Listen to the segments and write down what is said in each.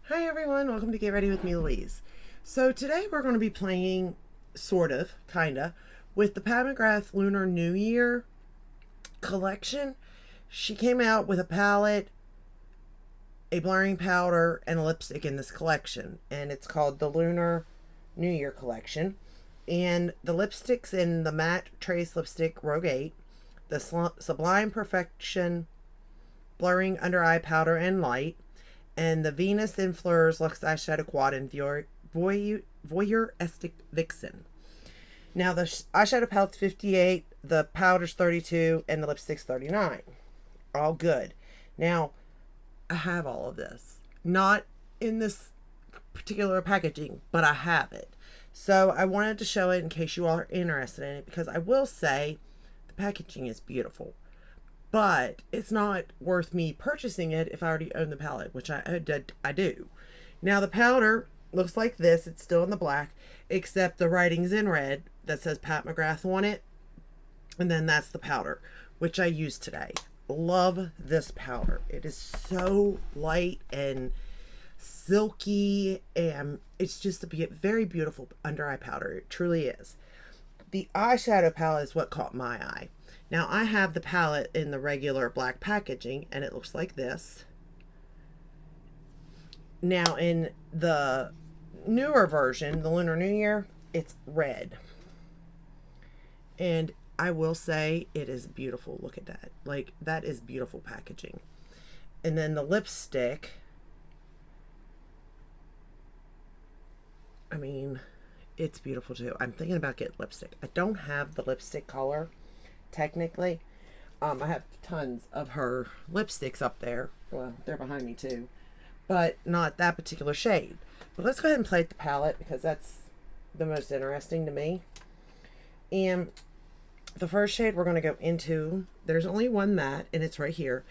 Hi everyone, welcome to Get Ready with me, Louise. So today we're going to be playing, kinda, with the Mcgrath Lunar New Year collection. She came out with a palette, a blurring powder, and a lipstick in this collection, and it's called the Lunar New Year collection. And the lipsticks in the matte trace lipstick Rogue 8, the Sublime Perfection blurring under eye powder and light, and the Venus in Fleurs Luxe Eyeshadow Quad and Voyeuristic Vixen. Now the eyeshadow palette's 58, the powder's 32, and the lipstick's 39. All good. Now, I have all of this. Not in this particular packaging, but I have it. So I wanted to show it in case you all are interested in it, because I will say the packaging is beautiful. But it's not worth me purchasing it if I already own the palette, which I do. Now the powder looks like this. It's still in the black, except the writing's in red that says Pat McGrath on it. And then that's the powder, which I used today. Love this powder. It is so light and silky, and it's just a very beautiful under eye powder. It truly is. The eyeshadow palette is what caught my eye. Now I have the palette in the regular black packaging, and it looks like this. Now in the newer version, the Lunar New Year, it's red. And I will say it is beautiful. Look at that. Like, that is beautiful packaging. And then the lipstick, I mean, it's beautiful too. I'm thinking about getting lipstick. I don't have the lipstick color technically. I have tons of her lipsticks up there. Well, they're behind me too, but not that particular shade. But let's go ahead and play with the palette, because that's the most interesting to me. And the first shade we're going to go into, there's only one matte, and it's right here.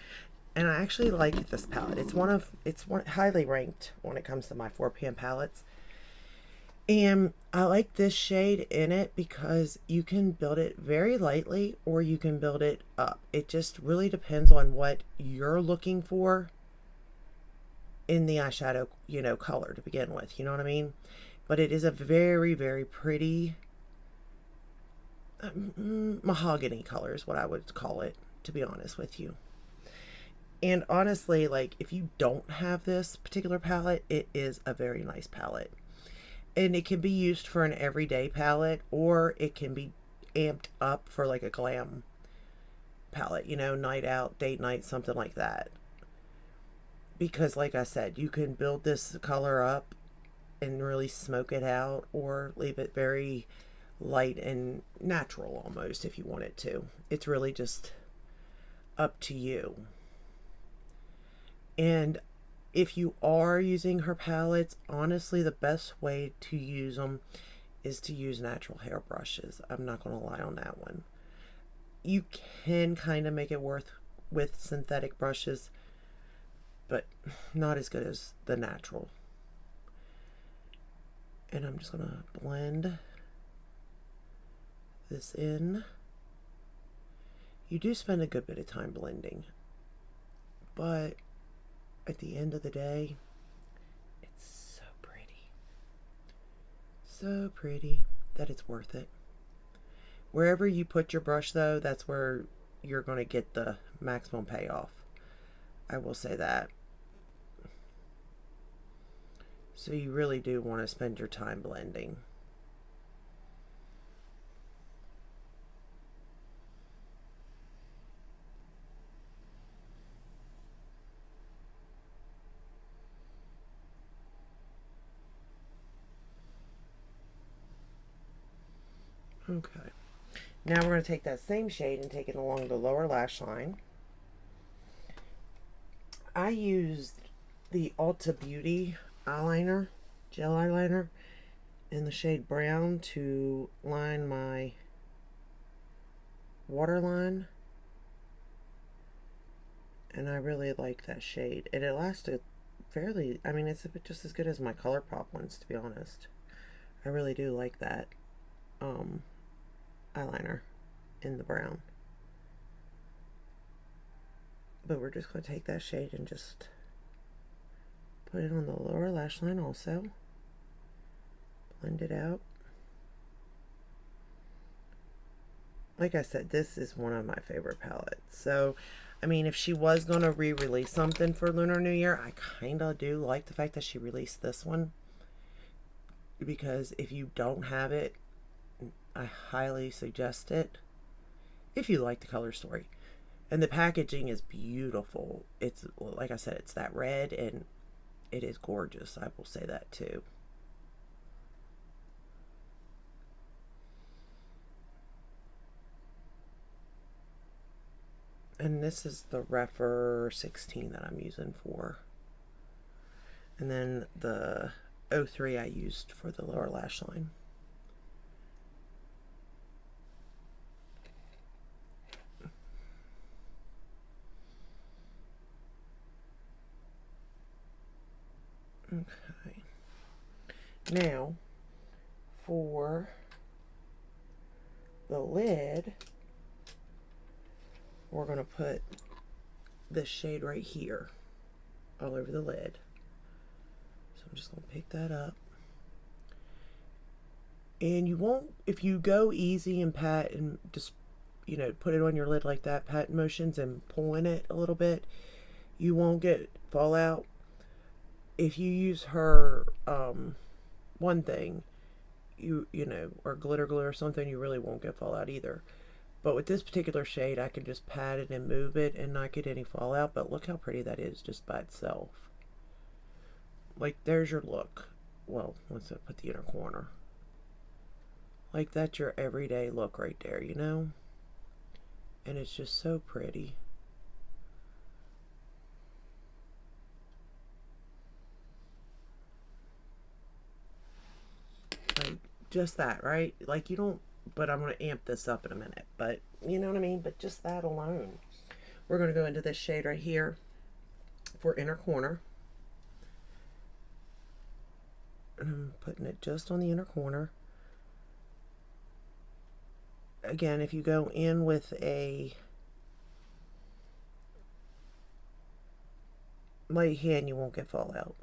And I actually like this palette. It's one highly ranked when it comes to my 4pan palettes. And I like this shade in it because you can build it very lightly or you can build it up. It just really depends on what you're looking for in the eyeshadow, color to begin with. You know what I mean? But it is a very, very pretty mahogany color is what I would call it, to be honest with you. And honestly, like, if you don't have this particular palette, it is a very nice palette. And it can be used for an everyday palette, or it can be amped up for like a glam palette, night out, date night, something like that. Because like I said, you can build this color up and really smoke it out, or leave it very light and natural almost if you want it to. It's really just up to you. And if you are using her palettes, honestly, the best way to use them is to use natural hair brushes. I'm not going to lie on that one. You can kind of make it work with synthetic brushes, but not as good as the natural. And I'm just going to blend this in. You do spend a good bit of time blending, but at the end of the day, it's so pretty. So pretty that it's worth it. Wherever you put your brush, though, that's where you're going to get the maximum payoff. I will say that. So you really do want to spend your time blending. Okay. Now we're going to take that same shade and take it along the lower lash line. I used the Ulta Beauty eyeliner, gel eyeliner, in the shade brown to line my waterline. And I really like that shade. And it lasted fairly, I mean, it's just as good as my ColourPop ones, to be honest. I really do like that eyeliner in the brown. But we're just going to take that shade and just put it on the lower lash line also. Blend it out. Like I said, this is one of my favorite palettes. So, I mean, if she was going to re-release something for Lunar New Year, I kind of do like the fact that she released this one. Because if you don't have it, I highly suggest it. If you like the color story. And the packaging is beautiful. It's, like I said, it's that red and it is gorgeous. I will say that too. And this is the Refer 16 that I'm using for. And then the 03 I used for the lower lash line. Okay. Now, for the lid, we're going to put this shade right here all over the lid. So I'm just going to pick that up. And you won't, if you go easy and pat and just, you know, put it on your lid like that, pat motions and pulling it a little bit, you won't get fallout. If you use her one thing, you know, or glitter glue or something, you really won't get fallout either. But with this particular shade, I can just pat it and move it and not get any fallout. But look how pretty that is just by itself. Like, there's your look. Well, once I put the inner corner. Like, that's your everyday look right there, you know? And it's just so pretty. Like, just that, right? Like, you don't, but I'm going to amp this up in a minute. But, you know what I mean? But just that alone. We're going to go into this shade right here for inner corner. And I'm putting it just on the inner corner. Again, if you go in with a light hand, you won't get fallout.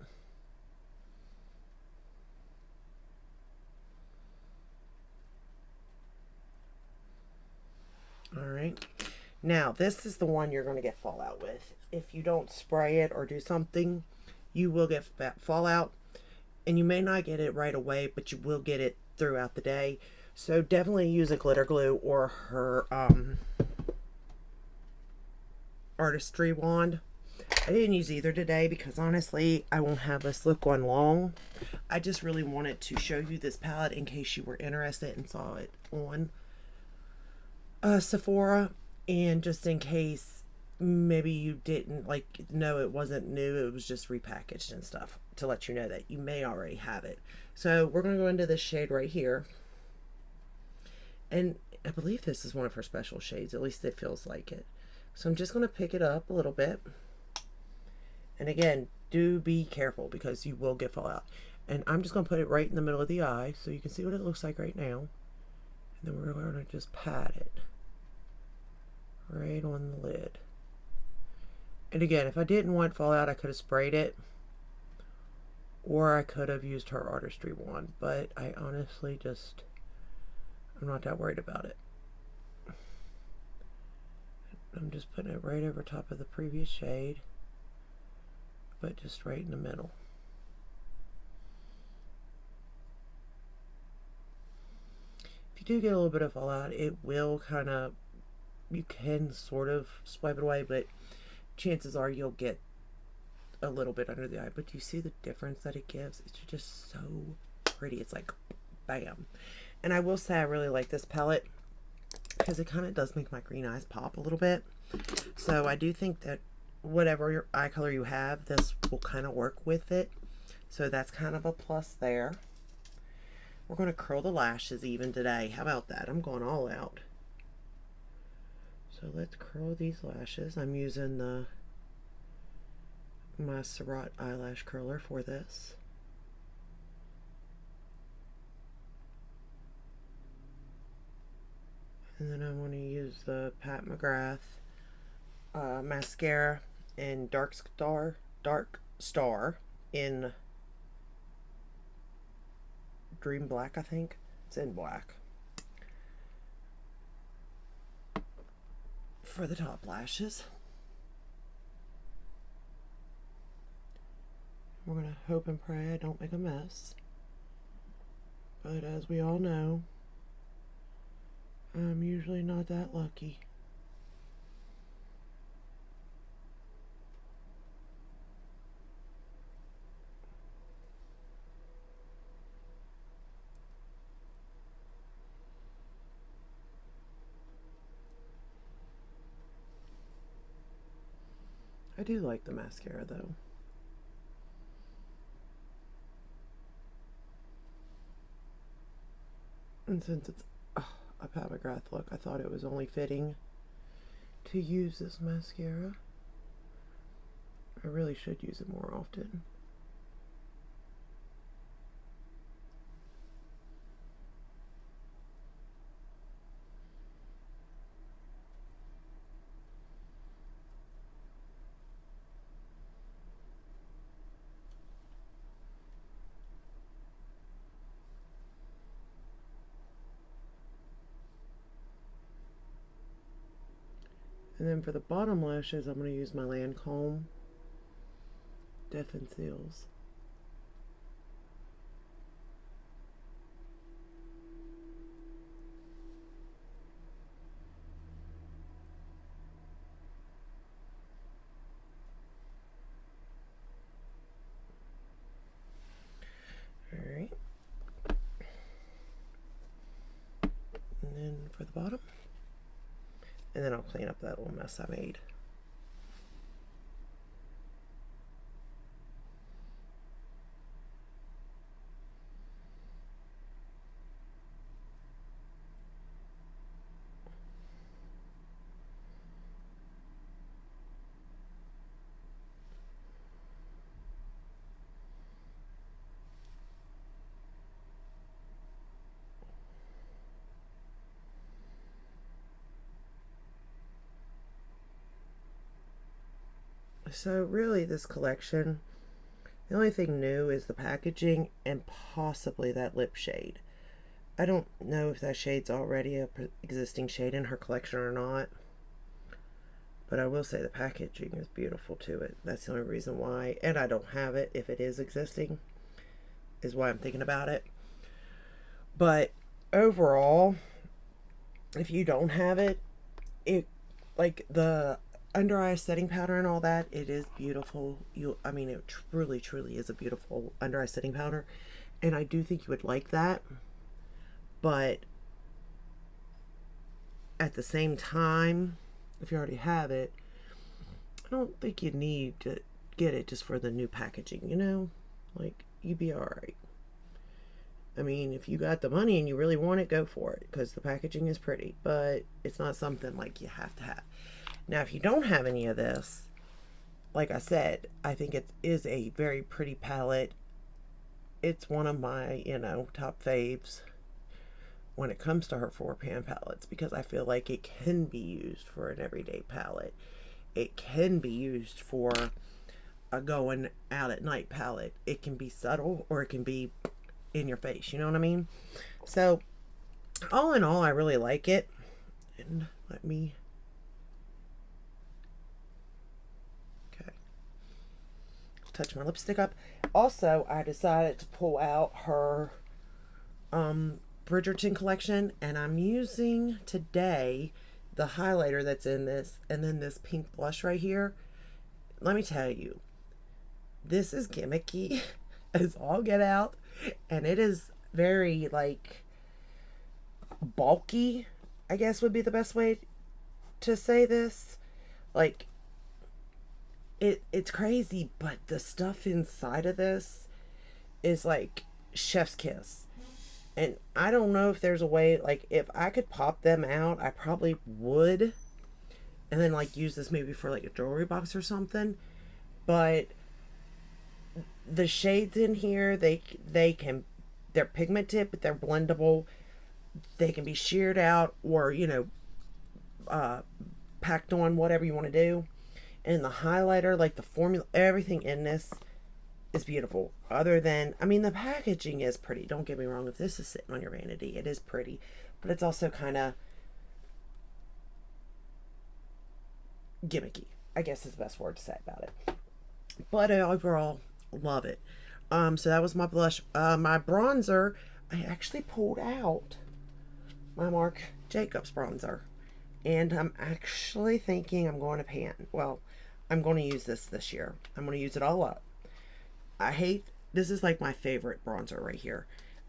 Alright, now this is the one you're going to get fallout with. If you don't spray it or do something, you will get fallout, and you may not get it right away, but you will get it throughout the day. So definitely use a glitter glue or her artistry wand. I didn't use either today because honestly I won't have this look on long. I just really wanted to show you this palette in case you were interested and saw it on Sephora, and just in case maybe you didn't know it wasn't new, it was just repackaged and stuff, to let you know that you may already have it. So we're going to go into this shade right here, and I believe this is one of her special shades, at least it feels like it. So I'm just going to pick it up a little bit, and again, do be careful because you will get fallout. And I'm just going to put it right in the middle of the eye so you can see what it looks like right now, and then we're going to just pat it right on the lid. And again, if I didn't want fallout, I could have sprayed it, or I could have used her artistry wand, but I honestly I'm not that worried about it. I'm just putting it right over top of the previous shade, but just right in the middle. If you do get a little bit of fallout, it will kind of, you can sort of swipe it away, but chances are you'll get a little bit under the eye. But do you see the difference that it gives? It's just so pretty. It's like bam. And I will say I really like this palette because it kind of does make my green eyes pop a little bit. So I do think that whatever your eye color you have, this will kind of work with it. So that's kind of a plus there. We're going to curl the lashes even today. How about that? I'm going all out. So let's curl these lashes. I'm using my Surratt eyelash curler for this. And then I'm going to use the Mcgrath mascara in Dark Star in Dream Black, I think. It's in black. For the top lashes. We're going to hope and pray I don't make a mess. But as we all know, I'm usually not that lucky. I do like the mascara though. And since it's a Mcgrath look, I thought it was only fitting to use this mascara. I really should use it more often. And then for the bottom lashes, I'm going to use my Lancome Death and Seals. Alright. And then for the bottom. And then I'll clean up that little mess I made. So really this collection, the only thing new is the packaging and possibly that lip shade. I don't know if that shade's already a existing shade in her collection or not, but I will say the packaging is beautiful to it. That's the only reason why, and I don't have it if it is existing, is why I'm thinking about it. But overall, if you don't have it, like the under eye setting powder and all that, it is beautiful. I mean, it truly is a beautiful under eye setting powder, and I do think you would like that. But at the same time, if you already have it, I don't think you need to get it just for the new packaging, you know? Like, you'd be alright. I mean, if you got the money and you really want it, go for it, because the packaging is pretty, but it's not something like you have to have. Now, if you don't have any of this, like I said, I think it is a very pretty palette. It's one of my, top faves when it comes to her 4-pan palettes, because I feel like it can be used for an everyday palette. It can be used for a going out at night palette. It can be subtle or it can be in your face, you know what I mean? So, all in all, I really like it. And let me... touch my lipstick up. Also, I decided to pull out her Bridgerton collection, and I'm using today the highlighter that's in this, and then this pink blush right here. Let me tell you, this is gimmicky as all get out, and it is very, like, bulky, I guess would be the best way to say this. Like, it's crazy, but the stuff inside of this is like chef's kiss. And I don't know if there's a way, like, if I could pop them out, I probably would. And then, like, use this maybe for, like, a jewelry box or something. But the shades in here, they're pigmented, but they're blendable. They can be sheared out or, packed on, whatever you want to do. And the highlighter, like the formula, everything in this is beautiful. Other than, I mean, the packaging is pretty. Don't get me wrong. If this is sitting on your vanity, it is pretty. But it's also kind of gimmicky, I guess is the best word to say about it. But I overall love it. So that was my blush. My bronzer, I actually pulled out my Marc Jacobs bronzer. And I'm actually thinking I'm going to pan. Well, I'm going to use this year. I'm going to use it all up. I hate, this is like my favorite bronzer right here.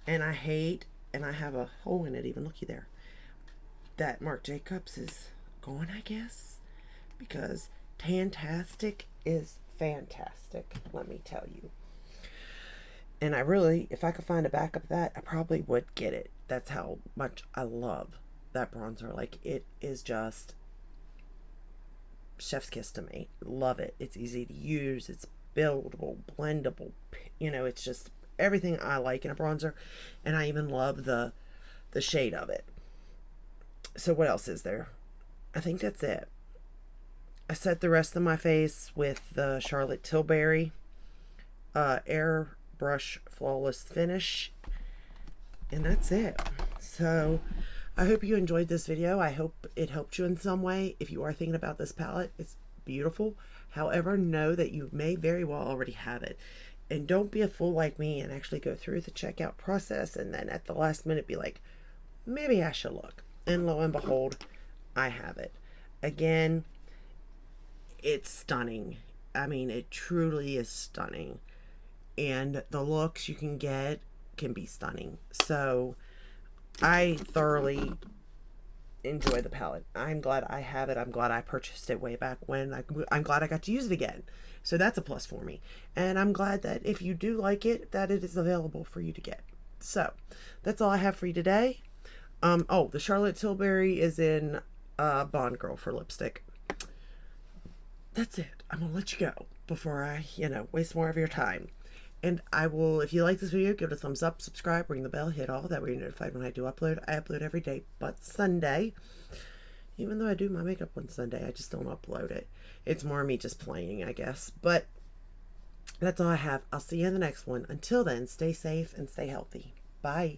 And I hate, and I have a hole in it even, looky there, that Marc Jacobs is going, I guess. Because Tantastic is fantastic, let me tell you. And I really, if I could find a backup of that, I probably would get it. That's how much I love that bronzer. Like, it is just chef's kiss to me. Love it. It's easy to use. It's buildable, blendable. You know, it's just everything I like in a bronzer. And I even love the shade of it. So what else is there? I think that's it. I set the rest of my face with the Charlotte Tilbury Airbrush Flawless Finish. And that's it. So I hope you enjoyed this video. I hope it helped you in some way. If you are thinking about this palette, it's beautiful. However, know that you may very well already have it. And don't be a fool like me and actually go through the checkout process and then at the last minute be like, maybe I should look. And lo and behold, I have it. Again, it's stunning. I mean, it truly is stunning. And the looks you can get can be stunning. So I thoroughly enjoy the palette. I'm glad I have it. I'm glad I purchased it way back when. I'm glad I got to use it again. So that's a plus for me. And I'm glad that if you do like it, that it is available for you to get. So that's all I have for you today. Oh, the Charlotte Tilbury is in Bond Girl for lipstick. That's it. I'm going to let you go before I, waste more of your time. And I will, if you like this video, give it a thumbs up, subscribe, ring the bell, hit all. That way you're notified when I do upload. I upload every day but Sunday. Even though I do my makeup on Sunday, I just don't upload it. It's more me just playing, I guess. But that's all I have. I'll see you in the next one. Until then, stay safe and stay healthy. Bye.